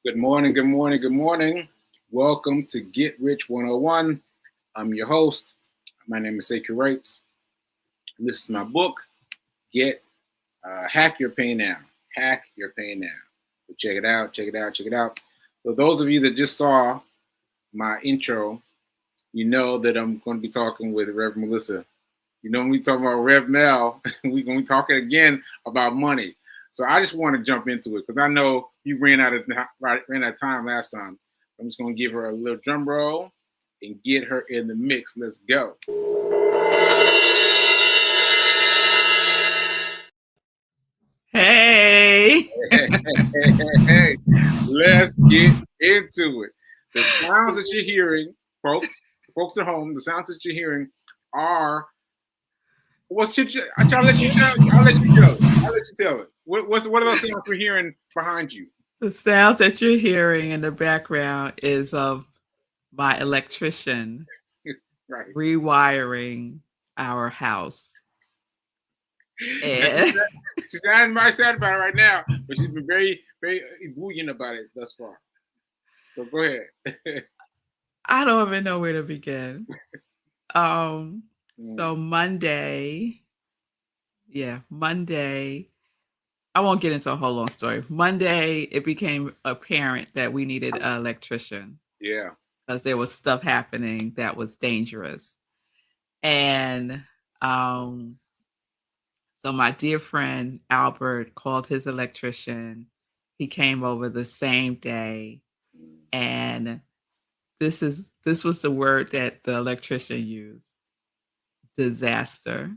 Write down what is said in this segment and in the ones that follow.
Good morning, good morning, good morning. Welcome to Get Rich 101. I'm your host. My name is Sekou Writes. And this is my book, Get Hack Your Pain Now. Hack Your Pain Now. So check it out, check it out, check it out. So those of you that just saw my intro, you know that I'm going to be talking with Reverend Melissa. You know, when we talk about Rev Mel, we're going to be talking again about money. So I just want to jump into it because I know you ran out of time last time. I'm just going to give her a little drum roll and get her in the mix. Let's go. Hey. Hey. Let's get into it. The sounds that you're hearing, folks at home, the sounds that you're hearing are. I'll let you go. I'll let you tell it. What are those sounds we're hearing behind you? The sound that you're hearing in the background is of my electrician Right. rewiring our house. And She's not very sad about it right now, but she's been very, very ebullient about it thus far. So go ahead. I don't even know where to begin. So Monday, I won't get into a whole long story. Monday, it became apparent that we needed an electrician. Yeah. Because there was stuff happening that was dangerous. And so my dear friend Albert called his electrician. He came over the same day. And this was the word that the electrician used. Disaster.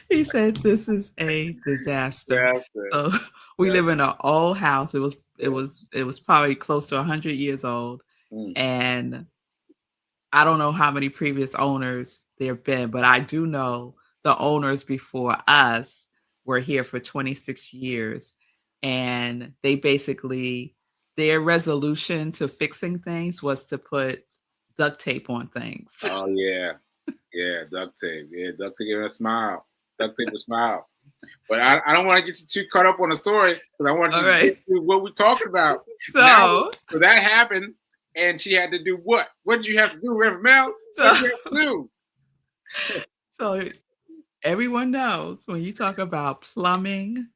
He said this is a disaster. So we live in an old house. It was probably close to 100 years old. And I don't know how many previous owners there have been, but I do know the owners before us were here for 26 years. And they basically, their resolution to fixing things was to put duct tape on things. Oh, yeah. Yeah, duct tape. Yeah, duct tape and a smile. Duct tape and smile. But I don't want to get you too caught up on the story because I want you to get to what we're talking about. So that happened, and she had to do what? What did you have to do, Reverend Mel? What did you have to do? So everyone knows when you talk about plumbing,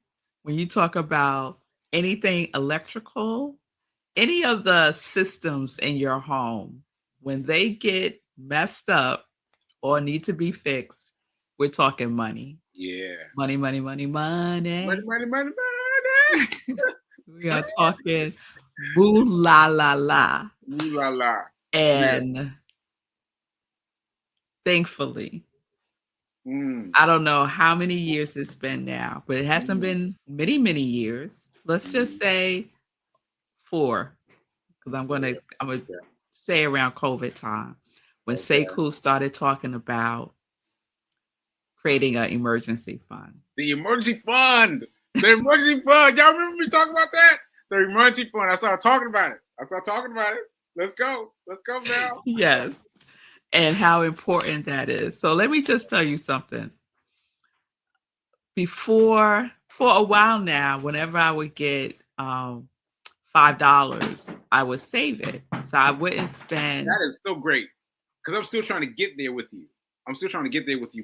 when you talk about anything electrical, any of the systems in your home, when they get messed up or need to be fixed, we're talking money. Yeah. Money. Money. We are talking boo la la la. Ooh la la. And thankfully, I don't know how many years it's been now, but it hasn't been many, many years. Let's just say 4, because I'm gonna say around COVID time when Sekou started talking about creating an emergency fund. The emergency fund. The emergency fund. Y'all remember me talking about that? The emergency fund. I started talking about it. Let's go. Let's go now. Yes. And how important that is. So let me just tell you something. For a while now, whenever I would get $5, I would save it. So I wouldn't spend. That is so great. Because I'm still trying to get there with you.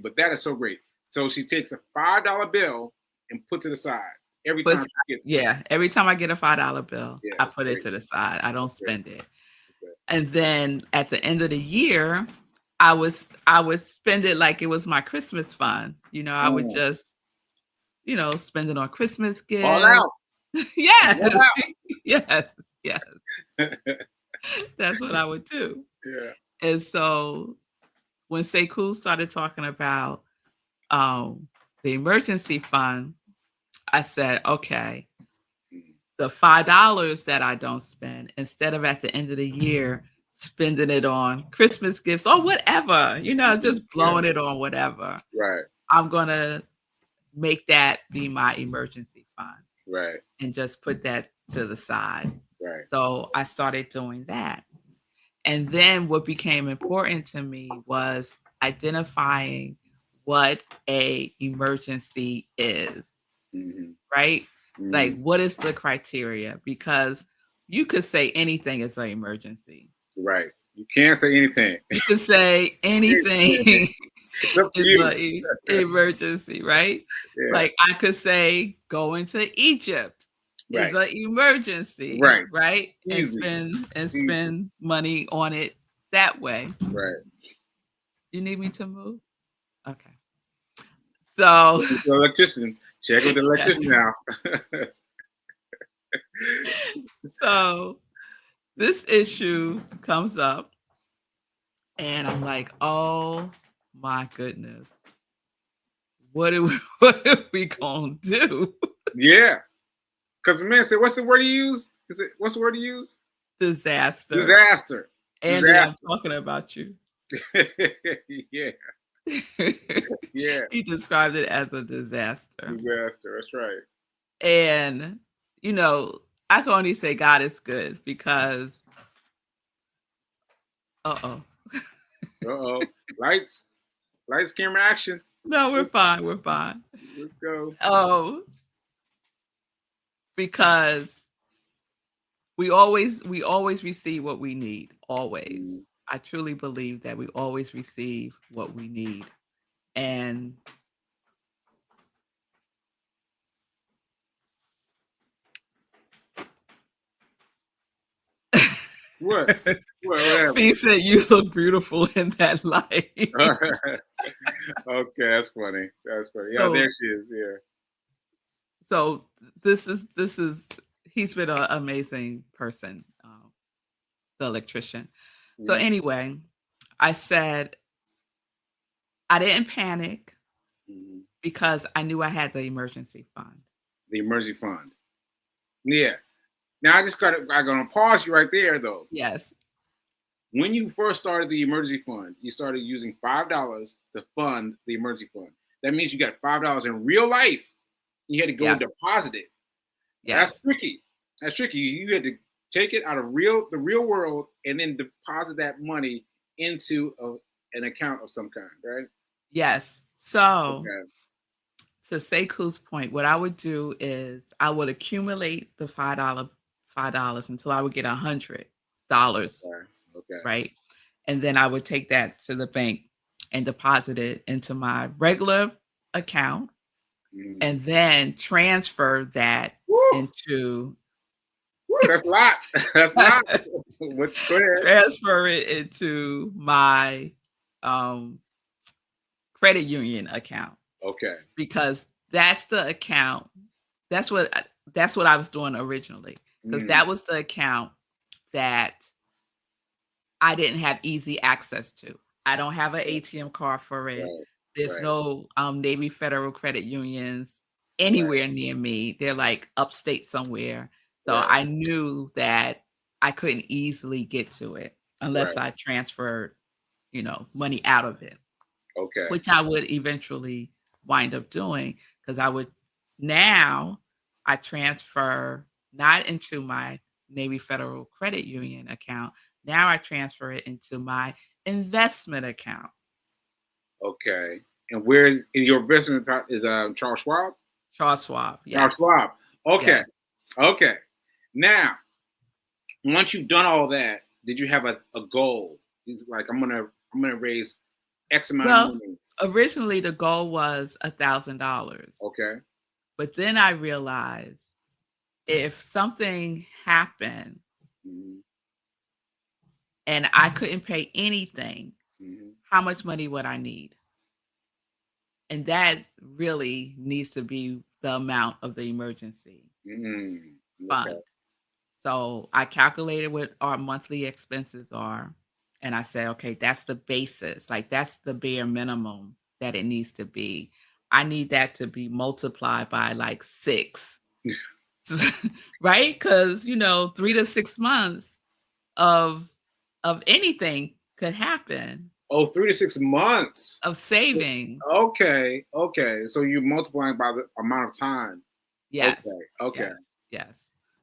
But that is so great. So she takes a $5 bill and puts it aside every time she gets it. Yeah, every time I get a $5 bill, I put it to the side. I don't spend it. Okay. And then at the end of the year, I would spend it like it was my Christmas fund. You know, I would just, spend it on Christmas gifts. All out. Yes. All out. Yes. That's what I would do. Yeah. And so when Sekou started talking about the emergency fund, I said, okay, the $5 that I don't spend, instead of at the end of the year spending it on Christmas gifts or whatever, just blowing it on whatever. Right. I'm going to make that be my emergency fund. Right. And just put that to the side. Right. So I started doing that. And then what became important to me was identifying what a emergency is. Right? Like, what is the criteria? Because you could say anything is an emergency. Right. You can't say anything. You could say anything is an emergency, right? Yeah. Like, I could say going to Egypt is an emergency, right? Easy. And spend money on it that way. Right. You need me to move? Okay. So the electrician. Check with the electrician now. So this issue comes up and I'm like, oh my goodness. What are we gonna do? Yeah. Because the man said, what's the word you use? What's the word you use? Disaster. Disaster. Andy, I'm talking about you. Yeah. Yeah. He described it as a disaster. Disaster, that's right. And, you know, I can only say God is good because uh-oh. Lights, camera, action. No, we're fine. We're fine. Let's go. Oh, because we always receive what we need. Always. I truly believe that we always receive what we need. And What? He said you look beautiful in that light. Okay, that's funny. That's funny. Yeah, so, there she is. Yeah. So this is he's been an amazing person, the electrician. So anyway, I said I didn't panic because I knew I had the emergency fund. The emergency fund. Yeah. Now I'm gonna pause you right there though. Yes. When you first started the emergency fund, you started using $5 to fund the emergency fund. That means you got $5 in real life. You had to go deposit it. Yes. That's tricky. That's tricky. You had to take it out of the real world and then deposit that money into an account of some kind, right? Yes. So to Sekou's point, what I would do is I would accumulate the $5 until I would get $100. Okay. Right. And then I would take that to the bank and deposit it into my regular account and then transfer that into. That's a lot. That's a lot. Go ahead. Transfer it into my credit union account. Okay. Because that's the account. That's what I was doing originally. Because that was the account that I didn't have easy access to. I don't have an ATM card for it. Right. There's no Navy Federal credit unions anywhere near me. They're like upstate somewhere. So I knew that I couldn't easily get to it unless I transferred, money out of it. Okay. Which I would eventually wind up doing because I transfer not into my Navy Federal Credit Union account. Now I transfer it into my investment account. Okay. And where's in your investment account is Charles Schwab? Charles Schwab. Yes. Charles Schwab. Okay. Yes. Okay. Now, once you've done all that, did you have a goal? It's like I'm gonna raise X amount of money. Originally the goal was $1,000. Okay. But then I realized if something happened and I couldn't pay anything, how much money would I need? And that really needs to be the amount of the emergency fund. Okay. So I calculated what our monthly expenses are. And I said, okay, that's the basis. Like that's the bare minimum that it needs to be. I need that to be multiplied by like 6. Right? Because 3 to 6 months of anything could happen. Oh, 3 to 6 months of savings. Okay. So you're multiplying by the amount of time. Yes. Okay. Yes.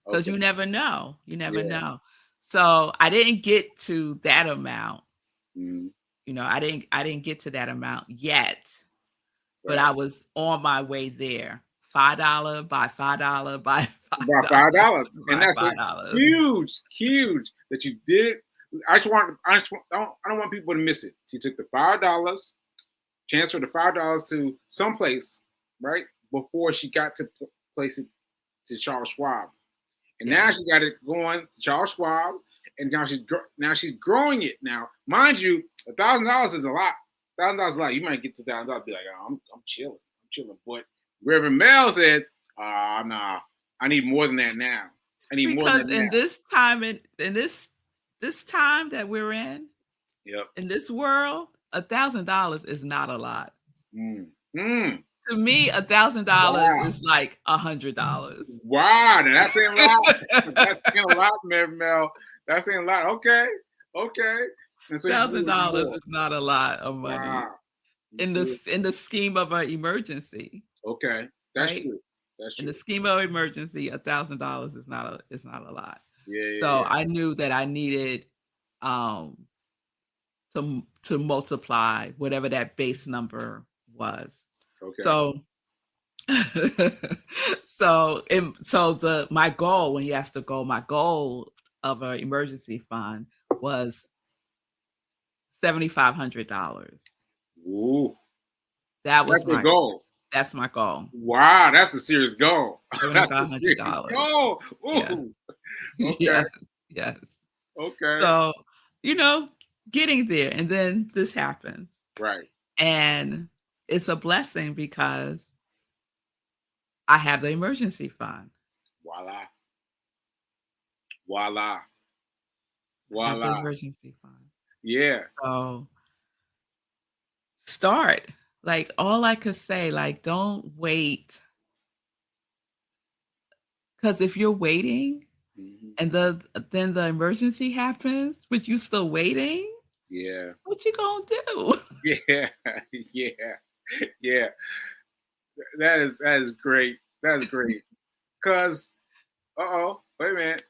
Because you never know. Know. So I didn't get to that amount. I didn't get to that amount yet. But I was on my way there $5 by $5 by About $5 $5, and by that's a $5. huge that you did. I don't want people to miss it. She took the $5, transferred the $5 to someplace, right, before she got to place it to Charles Schwab, and now she got it going to Charles Schwab, and now she's growing it. Now, mind you, $1,000 is a lot. $1,000 is a lot. You might get to $1,000, be like, oh, I'm chilling, But Reverend Mel said, nah, I need more than that now. I need more than that in now. this time, in this time that we're in, in this world, $1,000 is not a lot. To me, $1,000 is like $100. Wow, now that's saying a lot. That's saying a lot, Mel. That's saying a lot. Okay. And so $1,000 is not a lot of money. Wow. In the scheme of an emergency. Okay, that's right? true. That's true. In the scheme of emergency, $1,000 is not a lot. Yeah. So I knew that I needed to multiply whatever that base number was. Okay. So my goal, when you asked the goal, my goal of an emergency fund was $7,500. Ooh. That's my goal. That's my goal. Wow, that's a serious goal. $7,500. Ooh. Yeah. Okay. Yes. Okay. So, getting there, and then this happens. Right. And it's a blessing because I have the emergency fund. Voila. I have the emergency fund. Yeah. So start. Like, all I could say, like, don't wait. Because if you're waiting and then the emergency happens, but you still waiting, what you gonna do? Yeah. That is great. That's great. Because, wait a minute.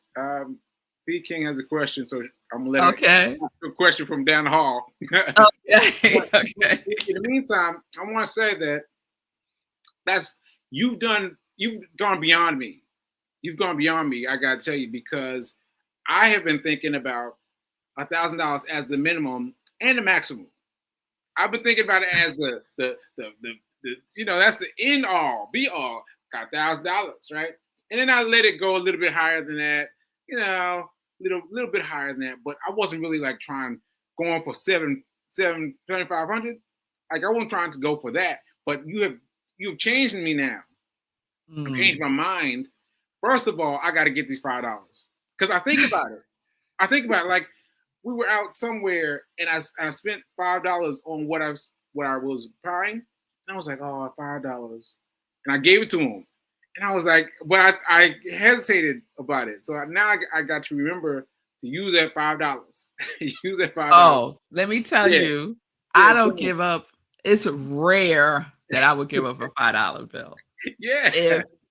P King has a question, so I'm gonna let her ask a question from down the hall. Okay. In the meantime, I want to say that you've gone beyond me. You've gone beyond me. I gotta tell you, because I have been thinking about $1,000 as the minimum and the maximum. I've been thinking about it as the that's the end all, be all. Got $1,000, right? And then I let it go a little bit higher than that, little bit higher than that. But I wasn't really like going for 7,500. Like, I wasn't trying to go for that. But you've changed me now. I've changed my mind. First of all, I got to get these $5 because I think about it. Like, we were out somewhere and I spent $5 on what I was buying, and I was like, oh, $5, and I gave it to him, and I was like, but I hesitated about it. So now I got to remember to use that $5. Use that $5. Oh, let me tell you, I don't give up. It's rare that I would give up a $5 bill.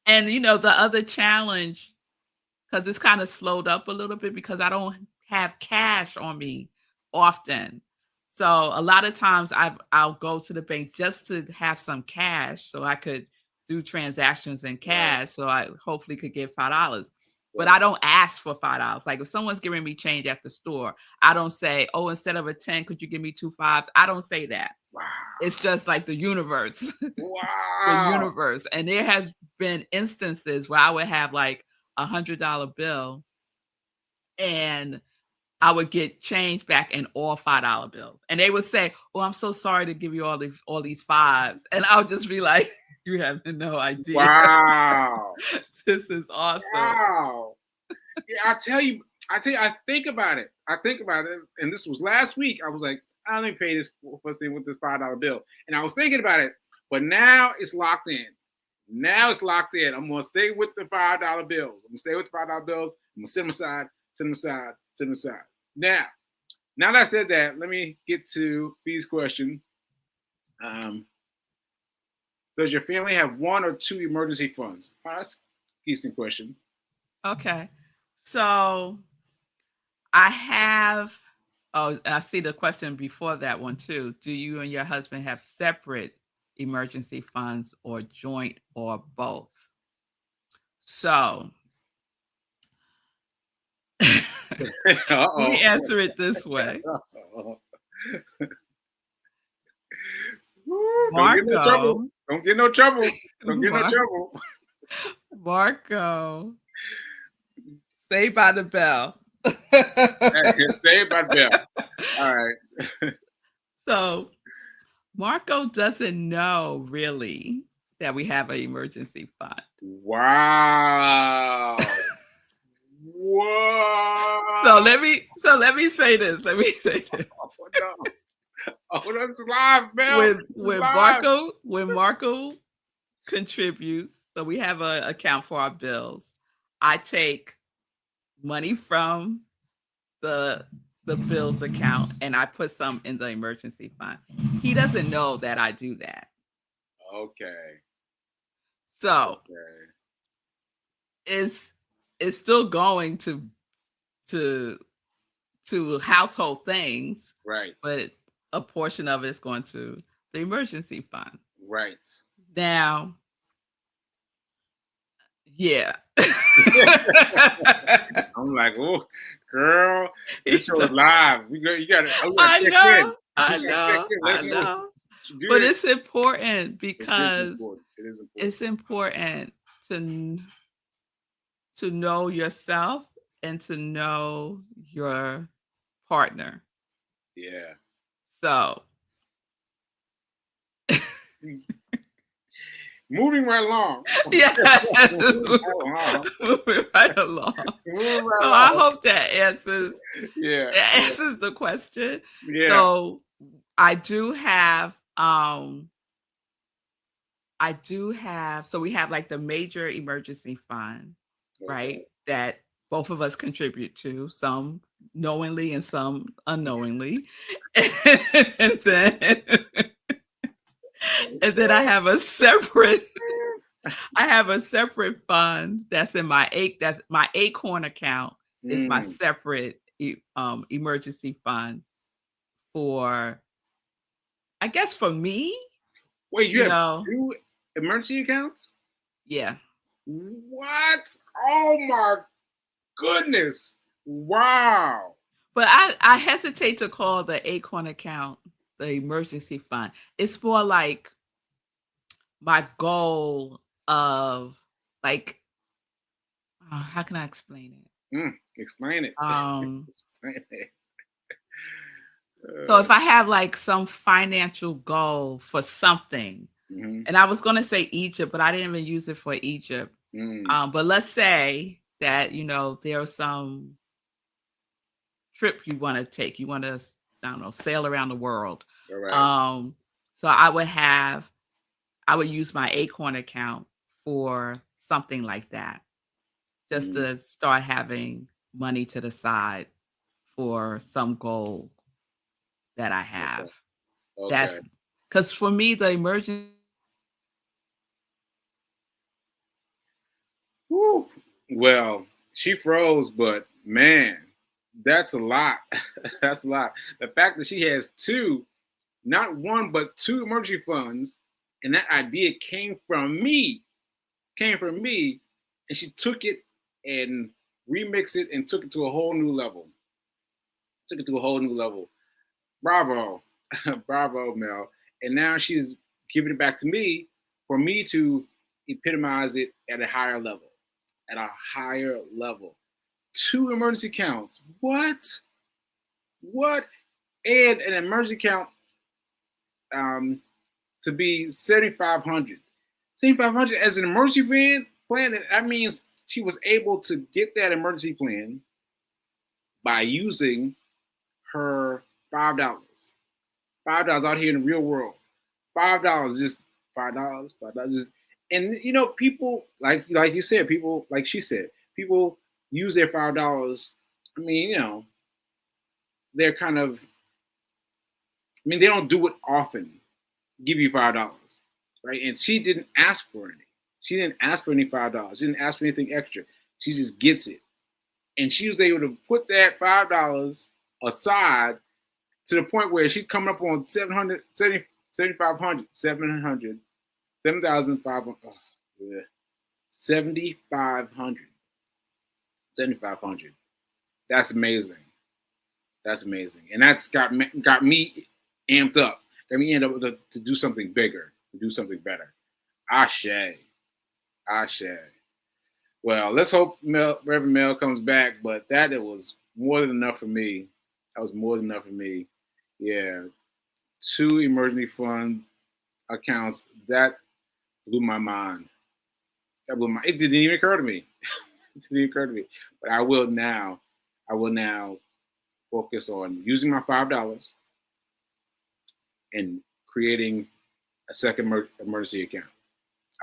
And the other challenge, because it's kind of slowed up a little bit because I don't have cash on me often. So a lot of times I'll go to the bank just to have some cash so I could do transactions in cash. So I hopefully could get $5. But I don't ask for $5. Like, if someone's giving me change at the store, I don't say, oh, instead of a 10, could you give me 2 5s? I don't say that. Wow. It's just like the universe. Wow. The universe. And there have been instances where I would have like $100 bill and I would get change back in all $5 bills. And they would say, oh, I'm so sorry to give you all these 5s. And I would just be like, you have no idea. Wow. This is awesome. Wow. Yeah, I tell you, I think about it. And this was last week. I was like, I only pay this first thing with this $5 bill. And I was thinking about it, but now it's locked in. I'm going to stay with the $5 bills. I'm going to set them aside. Now that I said that, let me get to B's question. Does your family have 1 or 2 emergency funds? Oh, that's a decent question. Okay. So I see the question before that one too. Do you and your husband have separate emergency funds or joint or both. So let me answer it this way. Marco. Don't get no trouble. Marco. Saved by the Bell. Saved by the Bell. All right. So Marco doesn't know really that we have an emergency fund. Wow. Whoa. So let me say this. Oh, no. Oh, that's live, Bell. When Marco contributes, so we have an account for our bills. I take money from the bills account and I put some in the emergency fund. He doesn't know that I do that. Okay. So it's still going to household things, right? But a portion of it is going to the emergency fund, right? Now, yeah. I'm like, oh, girl, this show is live. You got to. I know. But it's important because it is important. It's important to know yourself and to know your partner. Yeah. So moving right along. Yeah. Moving right along. So I hope that answers the question. Yeah. So I do have so we have like the major emergency fund, right? That both of us contribute to, some knowingly and some unknowingly. and then I have a separate fund that's in my Acorn account. Is my separate emergency fund for, I guess, for me. Wait, you have 2 emergency accounts? Yeah. What? Oh my goodness. Wow. But I hesitate to call the Acorn account the emergency fund. It's more like my goal of like, how can I explain it? Explain it. Explain it. So if I have like some financial goal for something, and I was going to say Egypt, but I didn't even use it for Egypt. But let's say that, there's some trip you want to take. You want to, I don't know, sail around the world. Right. So I would use my Acorn account for something like that, just to start having money to the side for some goal that I have. Okay. That's because for me, the emergency. Woo. Well, she froze, but man, that's a lot. That's a lot. The fact that she has 2, not 1, but 2 emergency funds, and that idea came from me, and she took it and remixed it and took it to a whole new level. Bravo. Bravo, Mel. And now she's giving it back to me for me to epitomize it at a higher level. 2 emergency accounts. What? And an emergency account to be $7,500. $7,500 as an emergency plan. That means she was able to get that emergency plan by using her $5. $5 out here in the real world. $5, just $5. Just, and people like you said, people like she said, people use their $5. I mean, they're kind of. I mean, they don't do it often. Give you $5, right? And she didn't ask for any. She didn't ask for any $5. She didn't ask for anything extra. She just gets it, and she was able to put that $5 aside to the point where she's coming up on 7,500, 700, 7,500, 7,500, 7,500. That's amazing. That's amazing, and that's got me amped up. Got me amped up to do something bigger, to do something better. Ashe, ashe. Well, let's hope Reverend Mel comes back, but it was more than enough for me. That was more than enough for me. Yeah, 2 emergency fund accounts. That blew my mind. It didn't even occur to me. It didn't occur to me. But I will now focus on using my $5 and creating a second emergency account.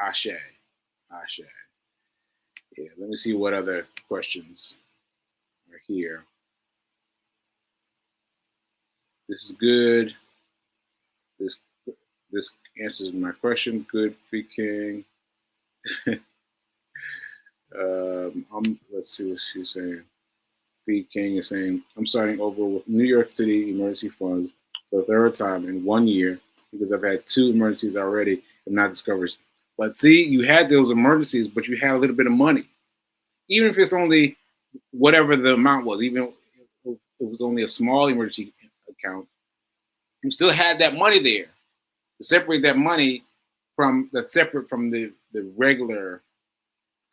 Ashe. Ashe. Yeah, let me see what other questions are here. This is good. This answers my question. Good, Free King. Let's see what she's saying. Free King is saying, I'm starting over with New York City emergency funds for the 3rd time in 1 year because I've had 2 emergencies already and not discovered. But see, you had those emergencies, but you had a little bit of money. Even if it's only whatever the amount was, even if it was only a small emergency account, you still had that money there to separate that money that's separate from the regular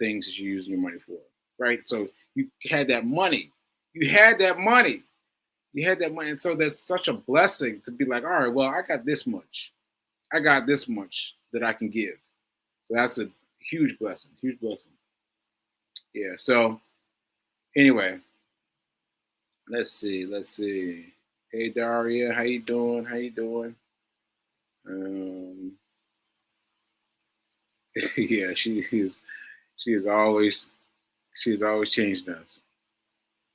things that you're using your money for, right? So you had that money. You had that money. You had that money. And so that's such a blessing to be like, all right, well, I got this much. I got this much that I can give. So that's a huge blessing, huge blessing. Yeah, so anyway, let's see. Hey, Daria, how you doing? Yeah, she's always changing us.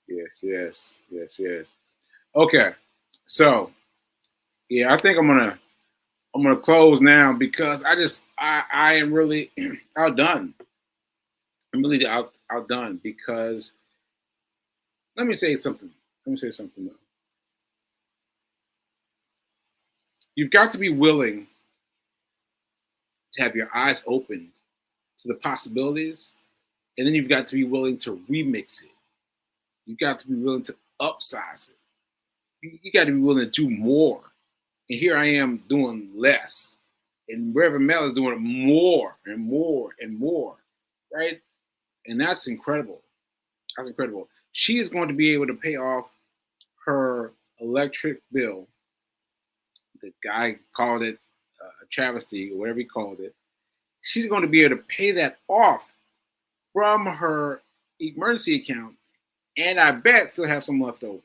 Yes. Okay, so yeah, I think I'm gonna close now because I am really outdone. I'm really outdone because let me say something. Though. You've got to be willing to have your eyes opened to the possibilities, and then you've got to be willing to remix it. You've got to be willing to upsize it. You got to be willing to do more. And here I am doing less. And Reverend Mel is doing more and more and more, right? And that's incredible. That's incredible. She is going to be able to pay off her electric bill. The guy called it a travesty or whatever he called it. She's going to be able to pay that off from her emergency account, and I bet still have some left over.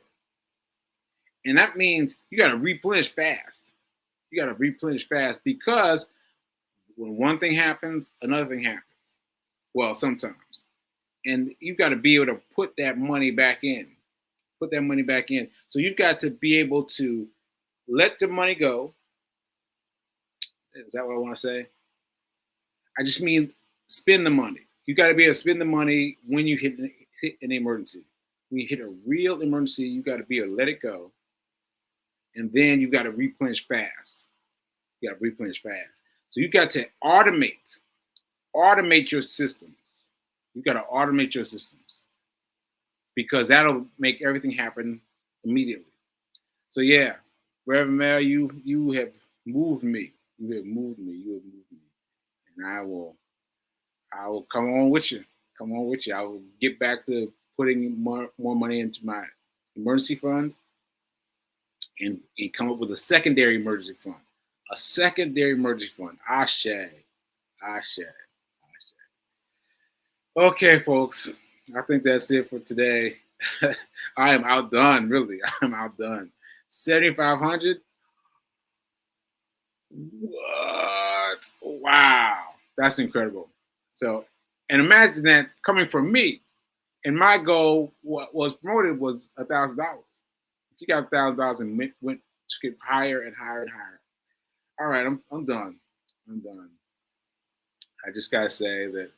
And that means you got to replenish fast. You got to replenish fast because when one thing happens, another thing happens. Well, sometimes. And you've got to be able to put that money back in. So you've got to be able to let the money go. Is that what I want to say? I just mean spend the money. You got to be able to spend the money when you hit an emergency. When you hit a real emergency, you got to be able to let it go. And then you've got to replenish fast. So you got to automate your systems. You got to automate your systems because that'll make everything happen immediately. So yeah, Reverend Mel, you have moved me. And I will come on with you. I will get back to putting more money into my emergency fund and come up with a secondary emergency fund. Ashe. Okay, folks. I think that's it for today. I am outdone, really. I'm outdone. 7,500. What? Wow. That's incredible. So, and imagine that coming from me. And my goal, what was promoted was $1,000. She got $1,000 and went to get higher and higher and higher. All right, I'm done. I just gotta say that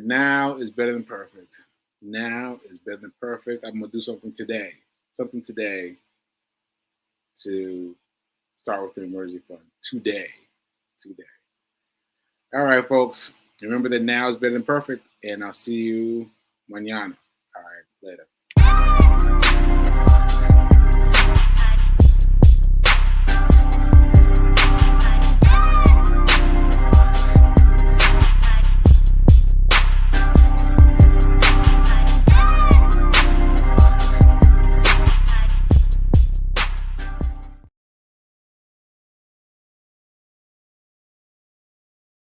now is better than perfect. I'm gonna do something today. To start with an emergency fund today. All right, folks. Remember that now is better than perfect, and I'll see you mañana. All right, later.